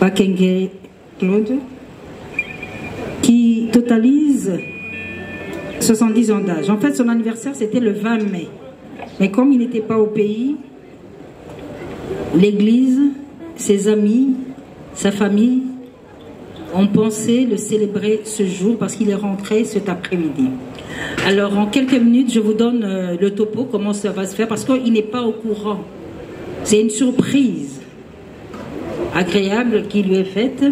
Bakenge Claude, qui totalise 70 ans d'âge. En fait, son anniversaire, c'était le 20 mai. Mais comme il n'était pas au pays, l'église, ses amis, sa famille ont pensé le célébrer ce jour parce qu'il est rentré cet après-midi. Alors, en quelques minutes, je vous donne le topo, comment ça va se faire, parce qu'il n'est pas au courant. C'est une surprise agréable qui lui est faite.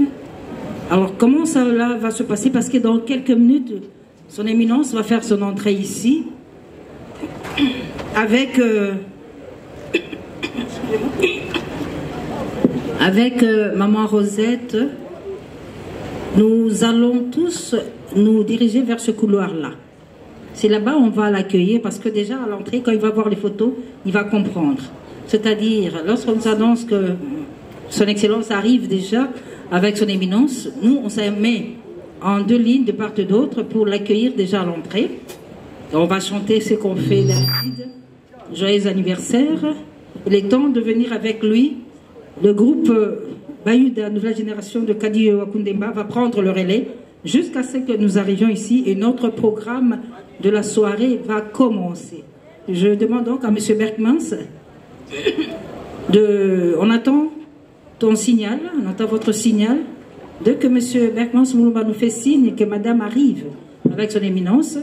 Alors, comment ça là, va se passer? Parce que dans quelques minutes, son éminence va faire son entrée ici avec Maman Rosette. Nous allons tous nous diriger vers ce couloir-là. C'est là-bas on va l'accueillir parce que déjà à l'entrée, quand il va voir les photos, il va comprendre. C'est-à-dire, lorsqu'on nous annonce que son Excellence arrive déjà avec son éminence, nous on se met en deux lignes de part et d'autre pour l'accueillir déjà à l'entrée. On va chanter ce qu'on fait d'habitude. Joyeux anniversaire. Il est temps de venir avec lui. Le groupe Bayou de la nouvelle génération de Kadi Wakundemba va prendre le relais jusqu'à ce que nous arrivions ici et notre programme de la soirée va commencer. Je demande donc à M. Berkmans on attend ton signal, on attend votre signal. Dès que M. Berkmans Mouloumba nous fait signe que Madame arrive avec son éminence,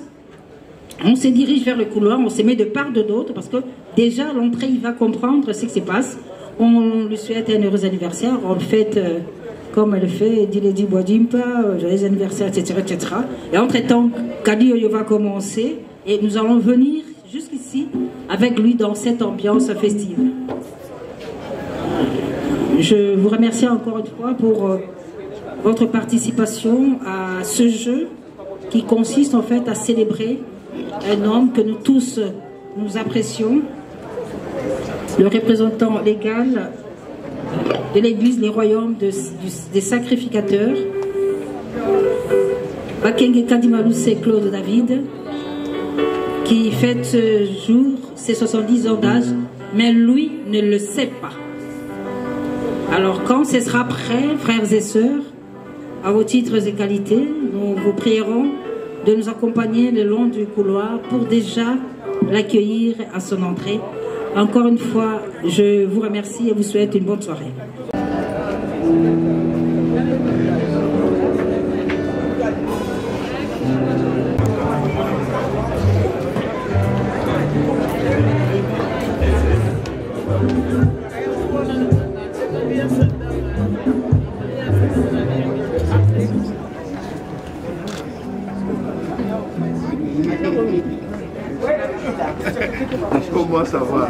on se dirige vers le couloir, on se met de part de d'autre parce que déjà à l'entrée il va comprendre ce qui se passe. On lui souhaite un heureux anniversaire, on le fête comme elle le fait, Diledi Boadimpa, joyeux anniversaire, etc., etc. Et entre-temps, Kadi Oyo va commencer et nous allons venir jusqu'ici avec lui dans cette ambiance festive. Je vous remercie encore une fois pour votre participation à ce jeu qui consiste en fait à célébrer un homme que nous tous nous apprécions, le représentant légal de l'Église, les royaumes des sacrificateurs, Bakenge Kadimalousse Claude David, qui fête ce jour ses 70 ans d'âge, mais lui ne le sait pas. Alors quand ce sera prêt, frères et sœurs, à vos titres et qualités, nous vous prierons de nous accompagner le long du couloir pour déjà l'accueillir à son entrée. Encore une fois, je vous remercie et vous souhaite une bonne soirée. Comment ça va?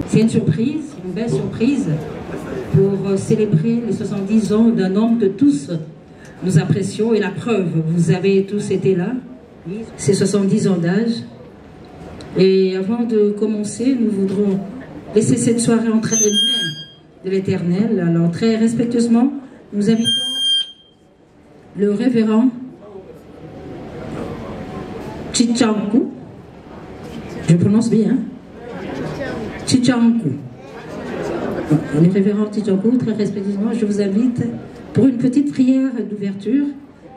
C'est une surprise, une belle surprise pour célébrer les 70 ans d'un homme que tous nous apprécions. Et la preuve, vous avez tous été là, ces 70 ans d'âge. Et avant de commencer, nous voudrons laisser cette soirée entrer les lumières de l'Éternel. Alors très respectueusement, nous invitons le révérend Chichankou. Je prononce bien, Chichankou. Le révérend Chichankou, très respectueusement, je vous invite pour une petite prière d'ouverture.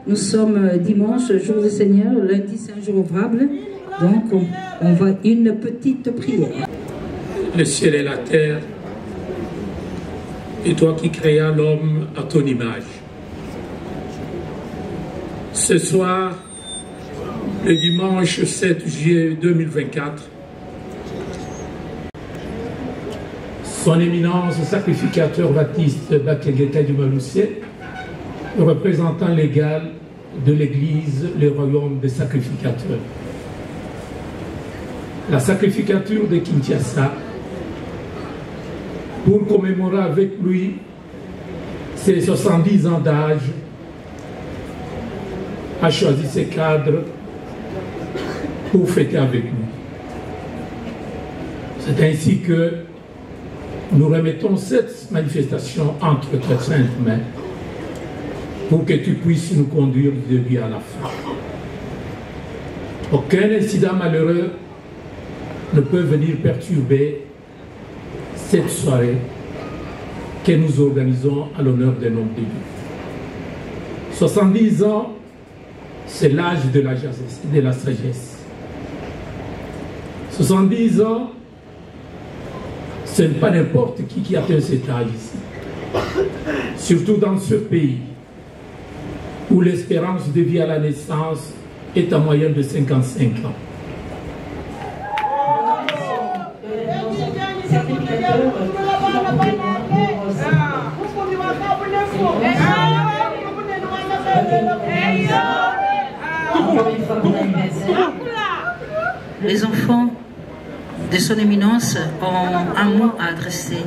Nous sommes dimanche, jour du Seigneur, lundi, c'est un jour ouvrable. Donc, on va une petite prière. Le ciel et la terre, et toi qui créas l'homme à ton image. Ce soir, le dimanche 7 juillet 2024, son éminence sacrificateur Baptiste Bakegeta du Maloussé, le représentant légal de l'Église, le royaume des sacrificateurs. la sacrificature de Kinshasa pour commémorer avec lui ses 70 ans d'âge, a choisi ces cadres pour fêter avec nous. C'est ainsi que nous remettons cette manifestation entre tes saintes mains pour que tu puisses nous conduire du début à la fin. Aucun incident malheureux ne peut venir perturber cette soirée que nous organisons à l'honneur des noms de Dieu. 70 ans, c'est l'âge de la sagesse. 70 ans, ce n'est pas n'importe qui atteint cet âge ici. Surtout dans ce pays où l'espérance de vie à la naissance est en moyenne de 55 ans. Les enfants de son éminence ont un mot à adresser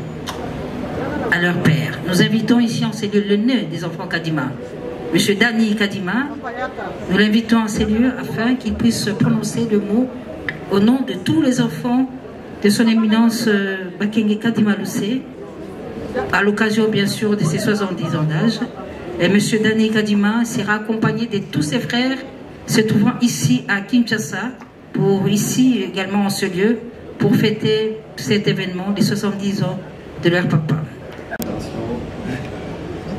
à leur père. Nous invitons ici en ces lieux le nœud des enfants Kadima, M. Dani Kadima. Nous l'invitons en ces lieux afin qu'il puisse prononcer le mot au nom de tous les enfants de son éminence Bakenge Kadima Lucé, à l'occasion bien sûr de ses 70 ans d'âge. Et M. Dani Kadima sera accompagné de tous ses frères se trouvant ici à Kinshasa, pour ici également en ce lieu, pour fêter cet événement des 70 ans de leur papa. Attention,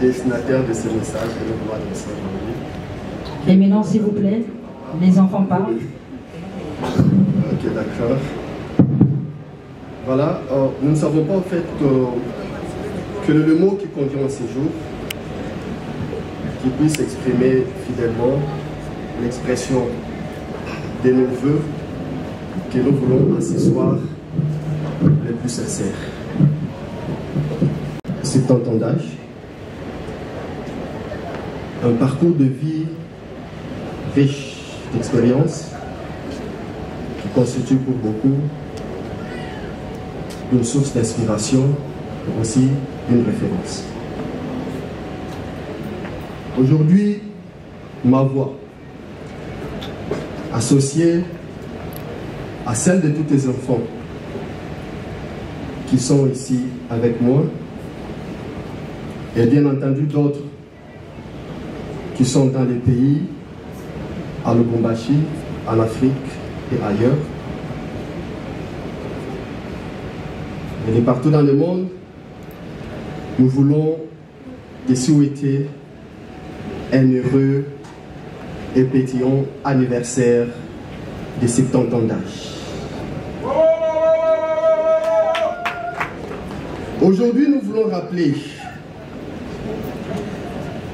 destinataire de ce message que nous voulons adresser aujourd'hui. Éminent, s'il vous plaît, les enfants parlent. Ok, d'accord. Voilà, nous ne savons pas en fait que le mot qui convient en ces jours, qui puisse exprimer fidèlement l'expression de nos vœux que nous voulons à ce soir les plus sincères. C'est un temps d'âge, un parcours de vie riche d'expériences qui constitue pour beaucoup une source d'inspiration et aussi une référence. Aujourd'hui, ma voix, associée à celle de tous les enfants qui sont ici avec moi, et bien entendu d'autres qui sont dans les pays, à Lubumbashi, en Afrique et ailleurs, et partout dans le monde, nous voulons te souhaiter un heureux et pétillant anniversaire de 70 ans d'âge. Aujourd'hui, nous voulons rappeler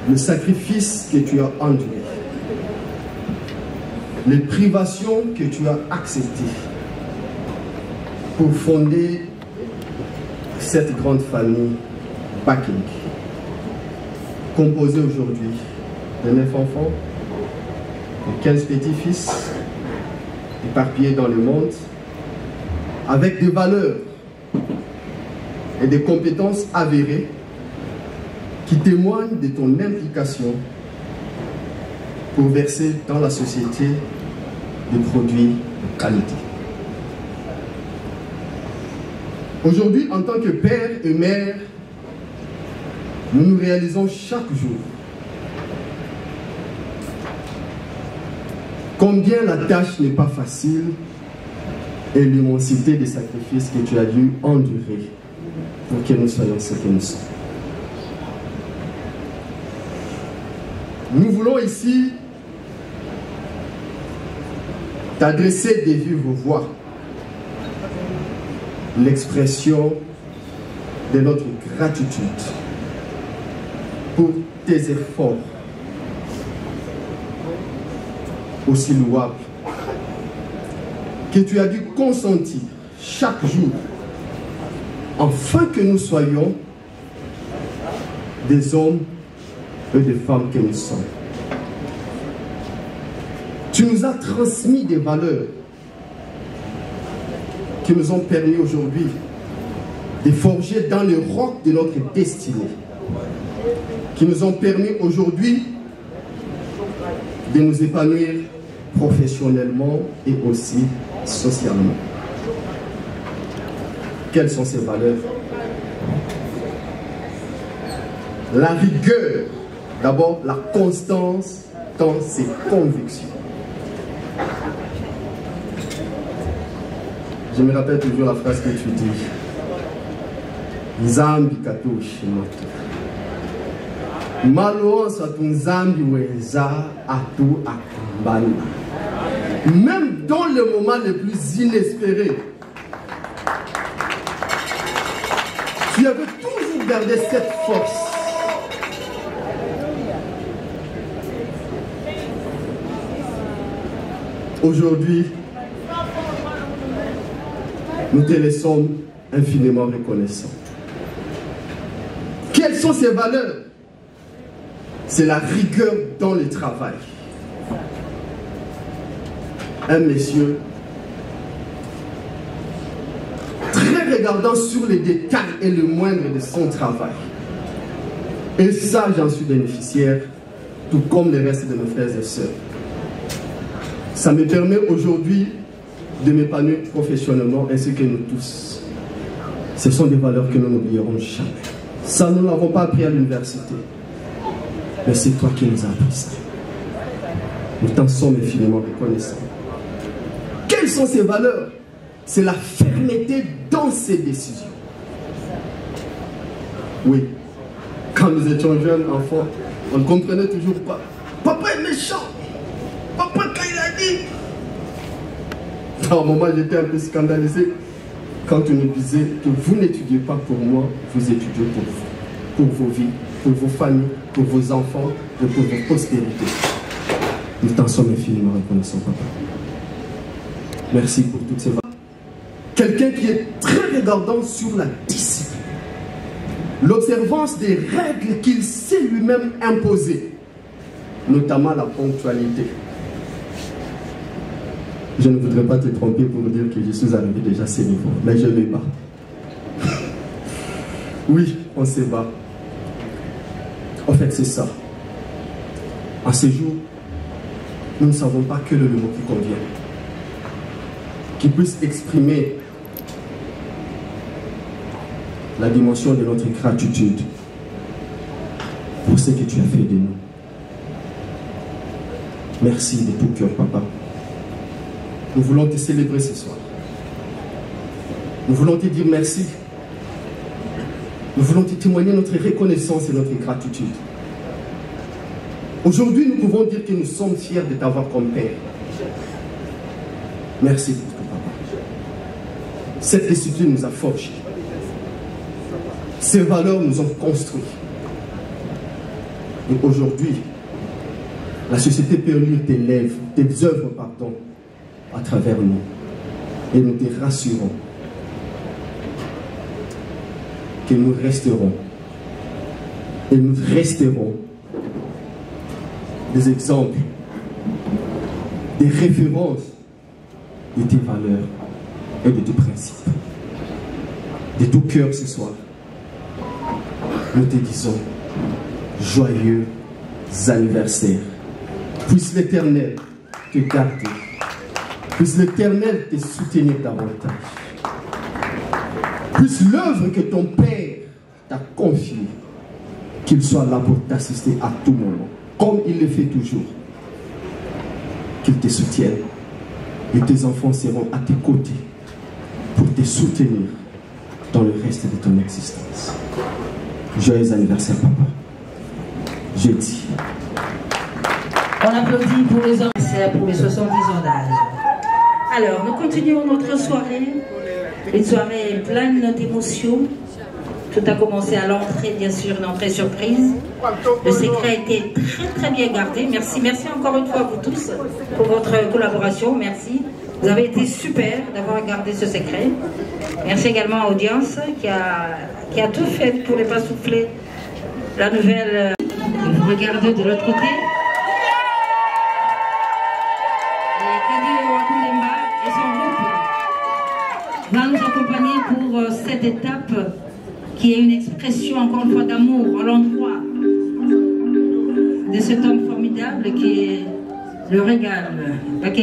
le sacrifice que tu as enduré, les privations que tu as acceptées pour fonder cette grande famille Bakenge, composée aujourd'hui de 9 enfants, de 15 petits-fils, éparpillés dans le monde, avec des valeurs et des compétences avérées qui témoignent de ton implication pour verser dans la société des produits de qualité. Aujourd'hui, en tant que père et mère, nous nous réalisons chaque jour combien la tâche n'est pas facile et l'immensité des sacrifices que tu as dû endurer pour que nous soyons ce que nous sommes. Nous voulons ici t'adresser des vives voix l'expression de notre gratitude pour tes efforts aussi louables que tu as dû consentir chaque jour afin que nous soyons des hommes et des femmes que nous sommes. Tu nous as transmis des valeurs qui nous ont permis aujourd'hui de forger dans le roc de notre destinée, qui nous ont permis aujourd'hui de nous épanouir professionnellement et aussi socialement. Quelles sont ces valeurs? La rigueur, d'abord la constance dans ses convictions. Je me rappelle toujours la phrase que tu dis. Nzambi katoshi moto. Maloansa tu nzambi weza atu akambana. Même dans le moment le plus inespéré, tu avais toujours gardé cette force. Aujourd'hui, nous te laissons infiniment reconnaissants. Quelles sont ces valeurs? C'est la rigueur dans le travail. Un monsieur très regardant sur les détails et le moindre de son travail. Et ça, j'en suis bénéficiaire, tout comme le reste de mes frères et sœurs. Ça me permet aujourd'hui de m'épanouir professionnellement ainsi que nous tous. Ce sont des valeurs que nous n'oublierons jamais. Ça, nous ne l'avons pas appris à l'université. Mais c'est toi qui nous as appris ça. Nous t'en sommes infiniment reconnaissants. Quelles sont ces valeurs? C'est la fermeté dans ses décisions. Oui, quand nous étions jeunes enfants, on ne comprenait toujours pas. Papa est méchant. Papa, quand il a dit. À un moment, j'étais un peu scandalisé quand on nous disait que vous n'étudiez pas pour moi, vous étudiez pour vous, pour vos vies, pour vos familles, pour vos enfants et pour vos postérités. Nous t'en sommes infiniment reconnaissants, papa. Merci pour toutes ces valeurs. Quelqu'un qui est très regardant sur la discipline, l'observance des règles qu'il s'est lui-même imposées, notamment la ponctualité. Je ne voudrais pas te tromper pour dire que je suis arrivé déjà à ce niveau, mais je me bats. Oui, on se bat. En fait, c'est ça. En ces jours, nous ne savons pas quel est le mot qui convient, qui puisse exprimer la dimension de notre gratitude pour ce que tu as fait de nous. Merci de tout cœur, papa. Nous voulons te célébrer ce soir. Nous voulons te dire merci. Nous voulons te témoigner notre reconnaissance et notre gratitude. Aujourd'hui, nous pouvons dire que nous sommes fiers de t'avoir comme père. Merci pour tout, papa. Cette discipline nous a forgés. Ces valeurs nous ont construits. Et aujourd'hui, la société peut lire tes œuvres, à travers nous. Et nous te rassurons que nous resterons et nous resterons des exemples, des références de tes valeurs et de tes principes. De tout cœur ce soir, nous te disons joyeux anniversaire. Puisse l'Éternel te garder. Puisse l'Éternel te soutenir davantage. Puisse l'œuvre que ton Père t'a confiée, qu'il soit là pour t'assister à tout moment, comme il le fait toujours. Qu'il te soutienne. Et tes enfants seront à tes côtés pour te soutenir dans le reste de ton existence. Joyeux anniversaire, papa. Jeudi. On applaudit pour les anniversaires, pour les 70 ans d'âge. Alors, nous continuons notre soirée. Une soirée pleine d'émotions. Tout a commencé à l'entrée, bien sûr, une entrée surprise. Le secret a été très très bien gardé. Merci, merci encore une fois à vous tous pour votre collaboration. Merci. Vous avez été super d'avoir gardé ce secret. Merci également à l'audience qui a tout fait pour ne pas souffler la nouvelle. Vous regardez de l'autre côté. va nous accompagner pour cette étape qui est une expression encore une fois d'amour à l'endroit de cet homme formidable qui est le régal. Ok.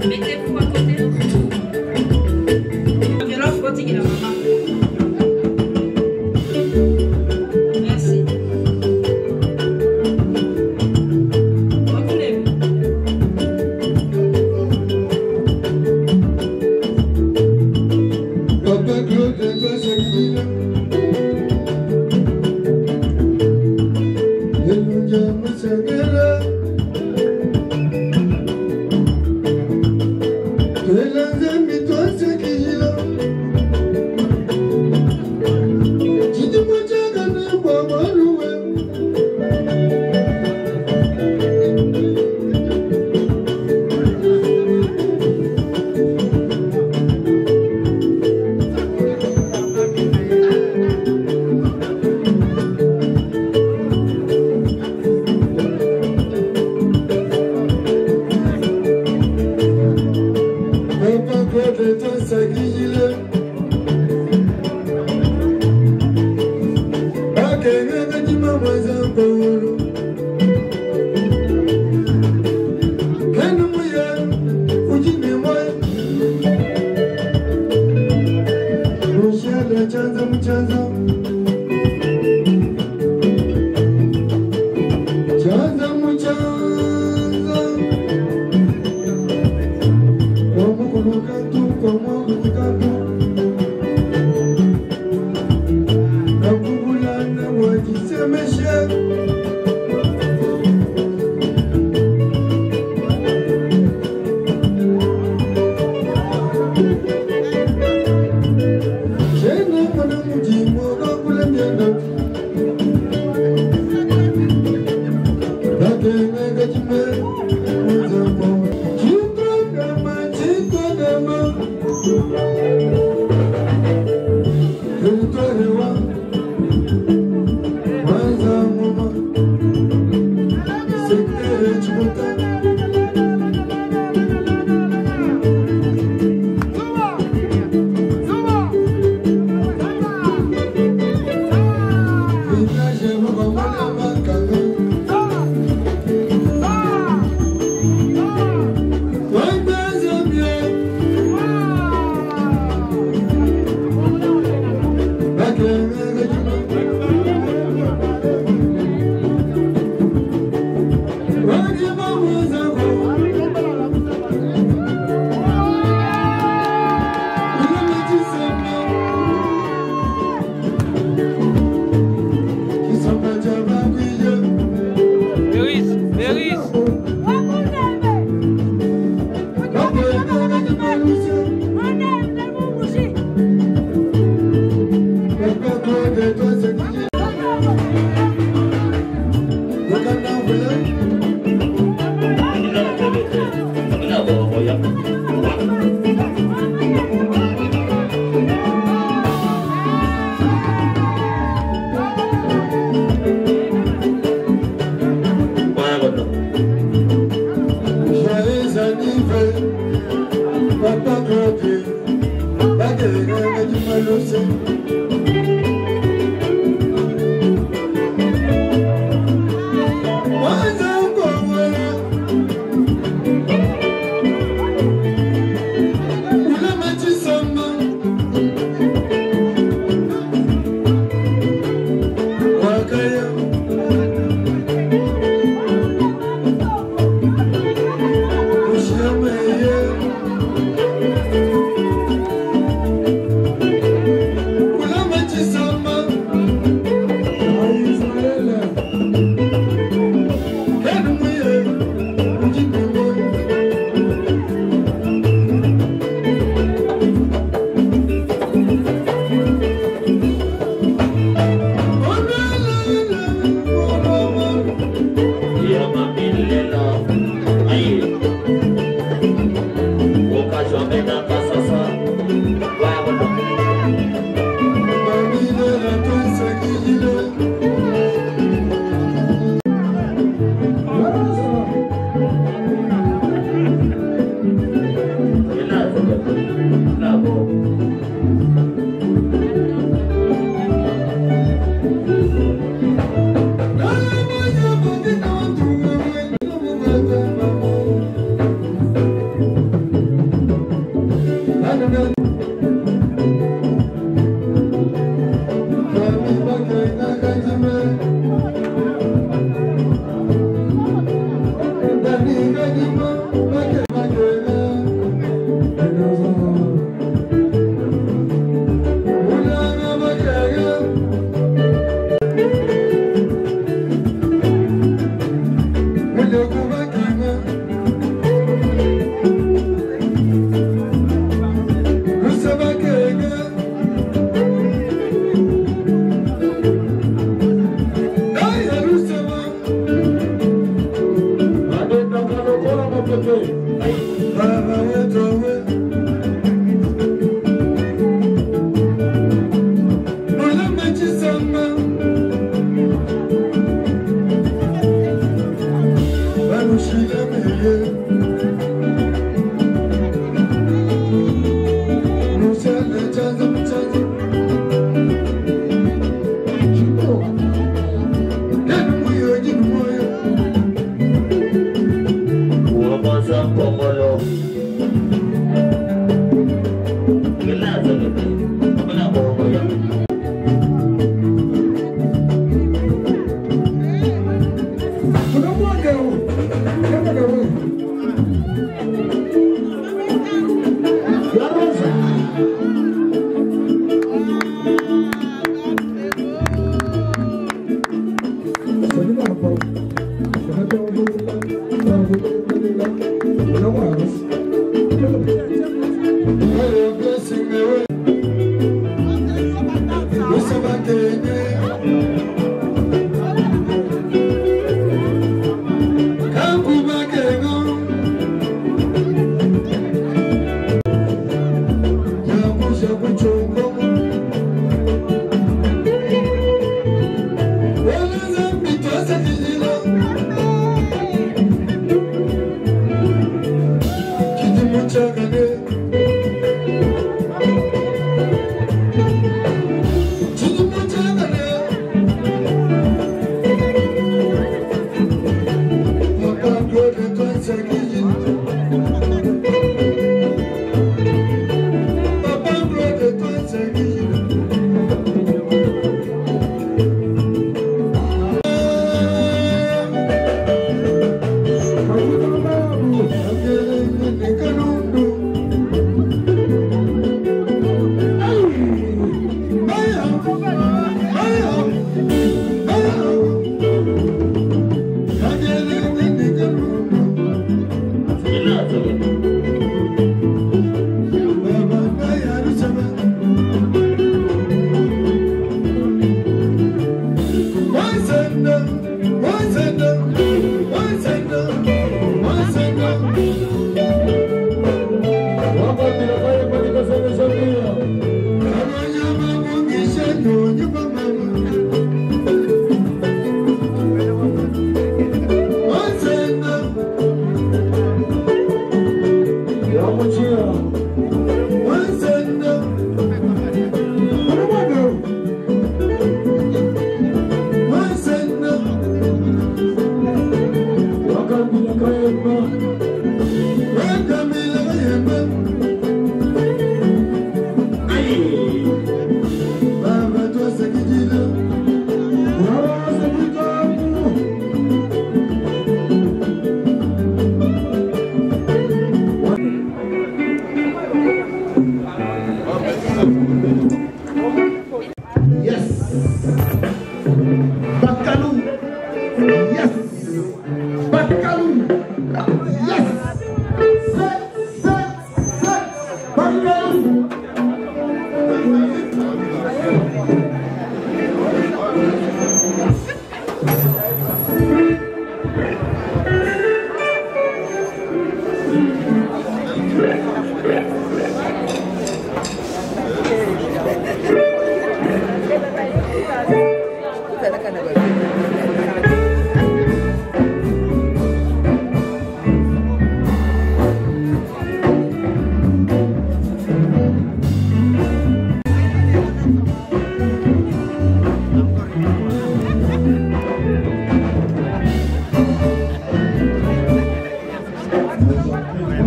Mettez-vous à côté. Violence fatiguée là, maman. Merci. Papa Claude est pas Shakira. Neluja Musagera. Tuelanza mitwa Shakira. Chidi mojaga na babaruwe.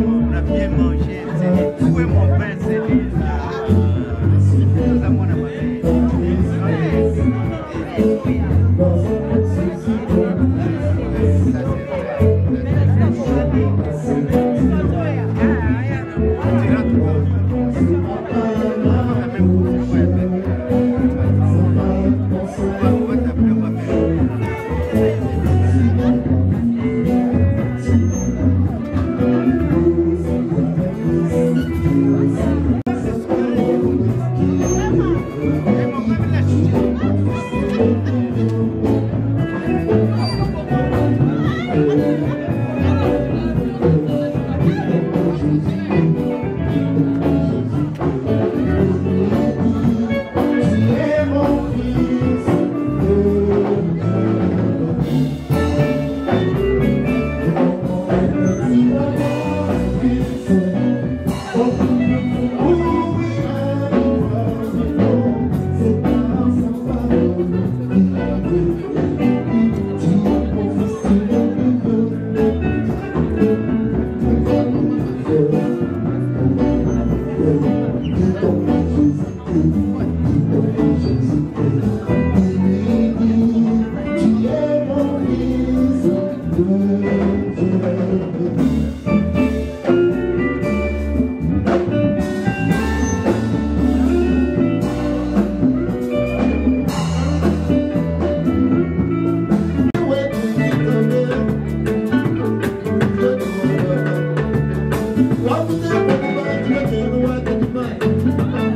On a bien mangé. What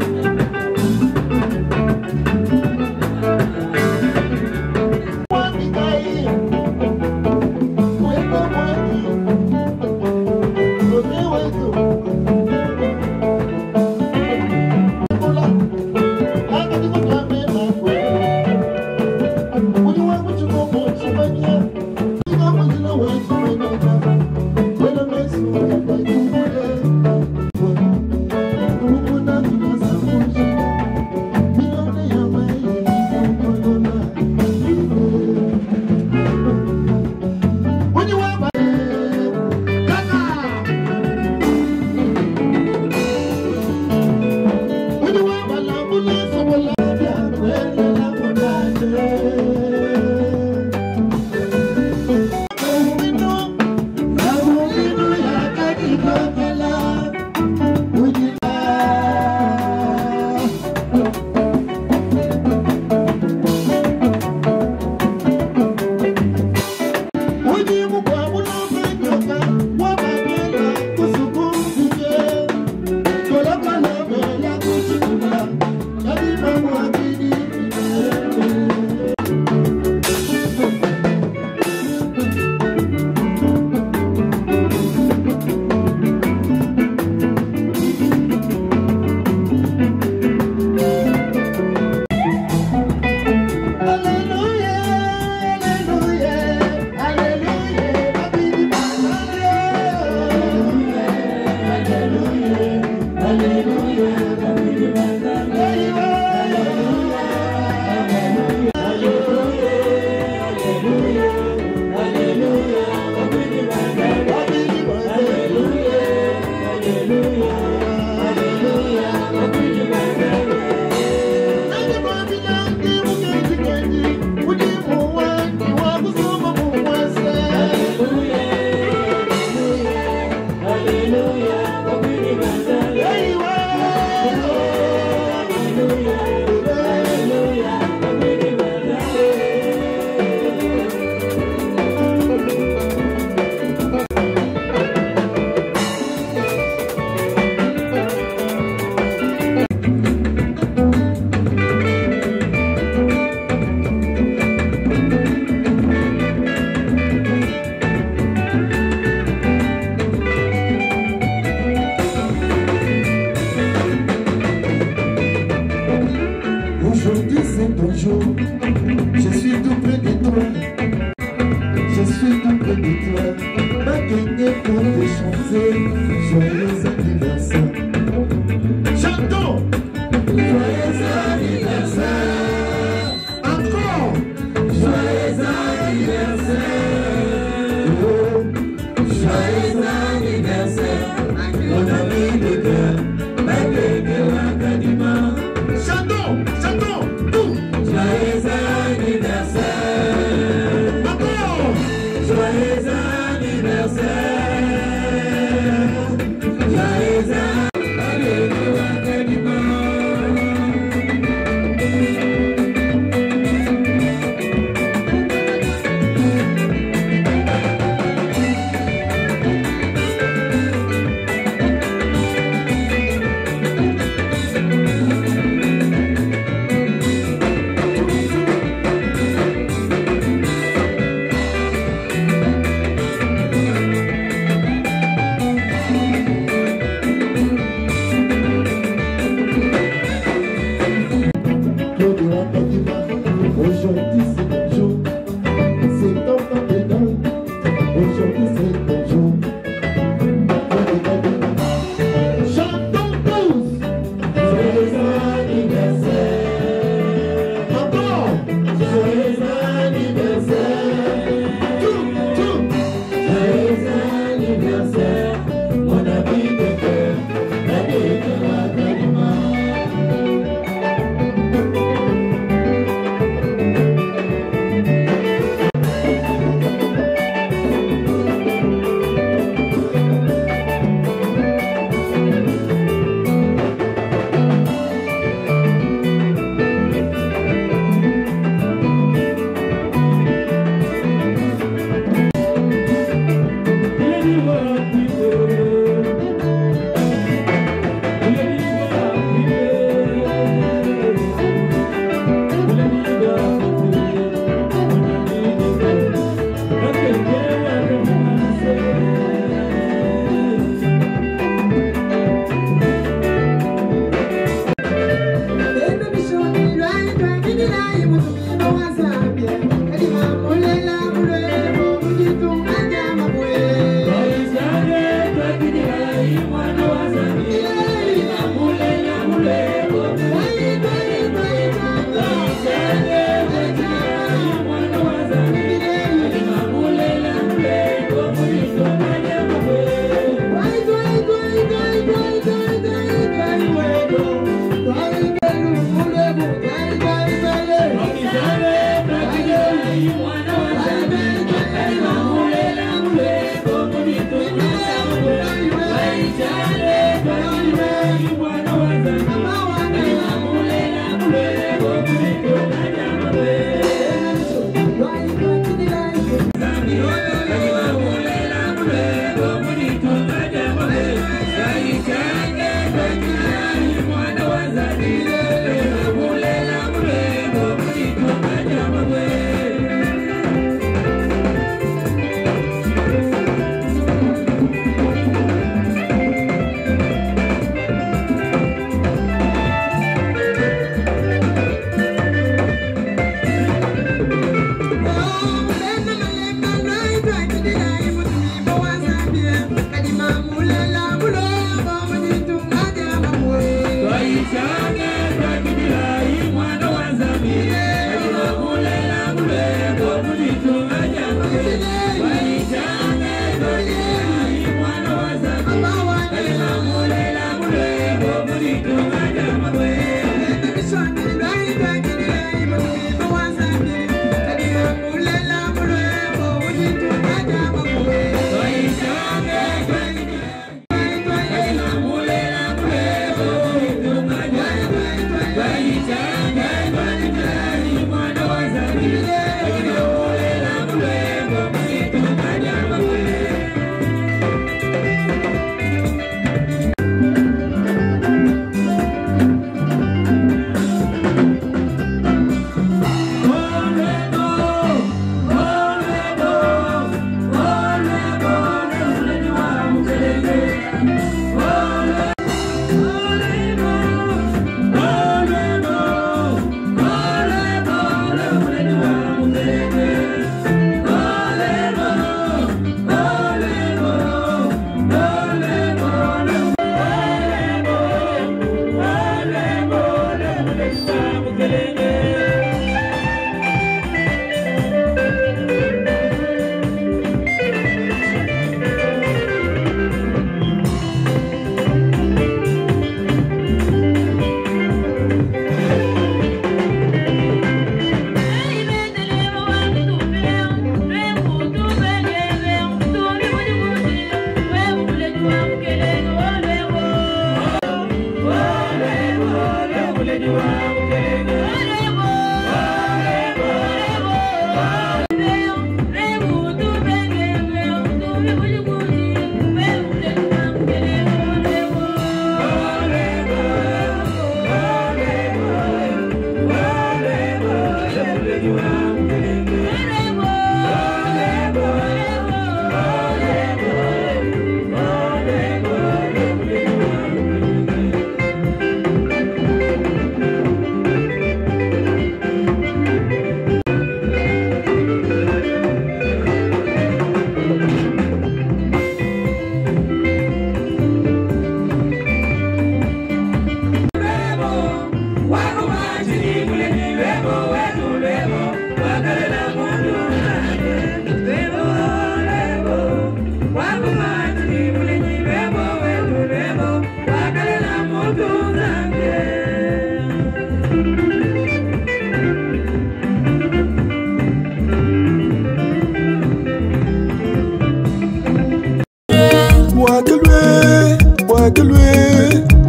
Wakalwe,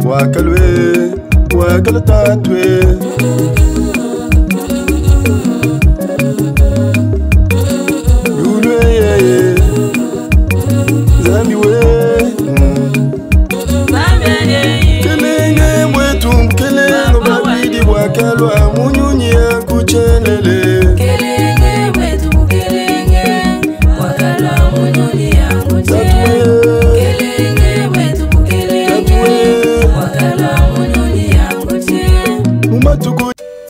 wakalwe, wakalwe,